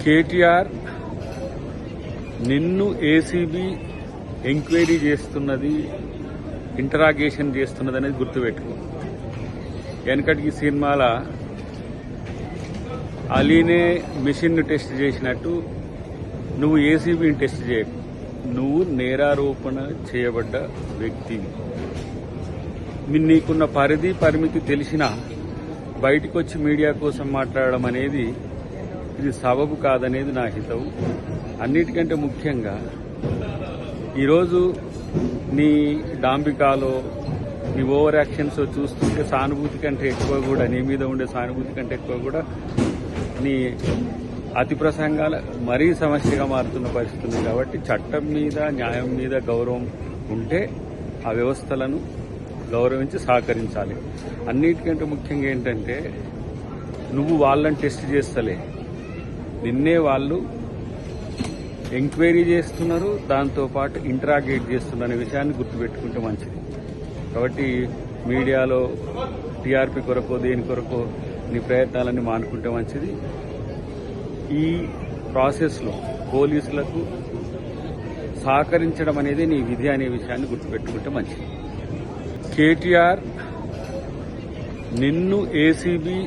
కేటీఆర్ నిన్ను ACB enquiry చేస్తున్నది, interrogation చేస్తున్నది అనేది గుర్తుపెట్టుకో. వెనకటి ఈ సినిమాల అలీనే మిషన్ను టెస్ట్ చేసినట్టు నువ్వు ఏసీబీని టెస్ట్ చేయకు. నువ్వు నేరారోపణ చేయబడ్డ వ్యక్తివి. నీకున్న పరిమితి తెలిసినా బయటకు వచ్చి మీడియా కోసం మాట్లాడడం అనేది ఇది సబబు కాదనేది నా హితవు. అన్నిటికంటే ముఖ్యంగా ఈరోజు నీ డాంబికాలో నీ ఓవర్ యాక్షన్స్ చూస్తుంటే సానుభూతి కంటే ఎక్కువ కూడా, నీ మీద ఉండే సానుభూతి కంటే ఎక్కువ కూడా నీ అతి ప్రసంగాలు మరీ సమస్యగా మారుతున్న పరిస్థితి ఉంది. కాబట్టి చట్టం మీద, న్యాయం మీద గౌరవం ఉంటే ఆ వ్యవస్థలను గౌరవించి సహకరించాలి. అన్నిటికంటే ముఖ్యంగా ఏంటంటే నువ్వు వాళ్ళని టెస్ట్ చేస్తలే, నిన్నే వాళ్ళు ఎంక్వైరీ చేస్తున్నారు, దాంతోపాటు ఇంటరాగేట్ చేస్తున్నారు అనే విషయాన్ని గుర్తుపెట్టుకుంటే మంచిది. కాబట్టి మీడియాలో టీఆర్పీ కొరకో దేని కొరకో నీ ప్రయత్నాలన్నీ మానుకుంటే మంచిది. ఈ ప్రాసెస్లో పోలీసులకు సహకరించడం అనేది నీ విధి అనే విషయాన్ని గుర్తుపెట్టుకుంటే మంచిది. కేటీఆర్ నిన్ను ఏసీబీ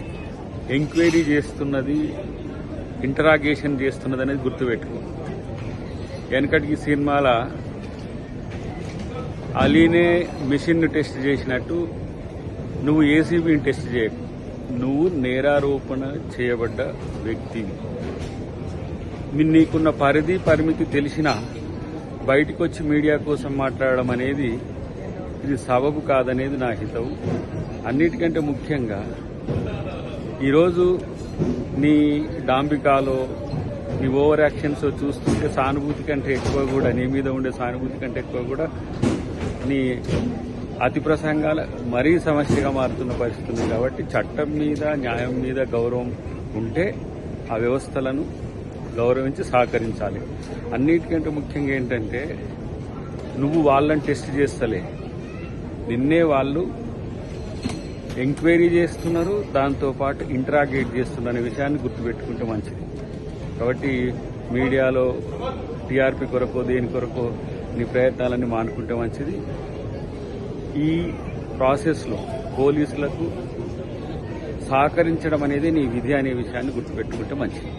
ఎంక్వైరీ చేస్తున్నది, ఇంటరాగేషన్ చేస్తున్నది అనేది గుర్తుపెట్టుకో. వెనకటి ఈ సినిమాల అలీనే మిషన్ను టెస్ట్ చేసినట్టు నువ్వు ఏసీబీని టెస్ట్ చేయకు. నువ్వు నేరారోపణ చేయబడ్డ వ్యక్తివి. నీకున్న పరిమితి తెలిసినా బయటకు వచ్చి మీడియా కోసం మాట్లాడడం అనేది ఇది సబబు కాదనేది నా హితవు. అన్నిటికంటే ముఖ్యంగా ఈరోజు నీ డాంబికాలో నీ ఓవర్ యాక్షన్స్ చూస్తుంటే సానుభూతి కంటే ఎక్కువ కూడా, నీ మీద ఉండే సానుభూతి కంటే ఎక్కువ కూడా నీ అతి ప్రసంగాలు మరీ సమస్యగా మారుతున్న పరిస్థితి ఉంది. కాబట్టి చట్టం మీద, న్యాయం మీద గౌరవం ఉంటే ఆ వ్యవస్థలను గౌరవించి సహకరించాలి. అన్నిటికంటే ముఖ్యంగా ఏంటంటే నువ్వు వాళ్ళని టెస్ట్ చేస్తలే, నిన్నే వాళ్ళు ఎంక్వైరీ చేస్తున్నారు, దాంతోపాటు ఇంటరాగేట్ చేస్తున్నారు అనే విషయాన్ని గుర్తుపెట్టుకుంటే మంచిది. కాబట్టి మీడియాలో టీఆర్పీ కొరకో దేని కొరకో నీ ప్రయత్నాలన్నీ మానుకుంటే మంచిది. ఈ ప్రాసెస్లో పోలీసులకు సహకరించడం అనేది నీ విధి అనే విషయాన్ని గుర్తుపెట్టుకుంటే మంచిది.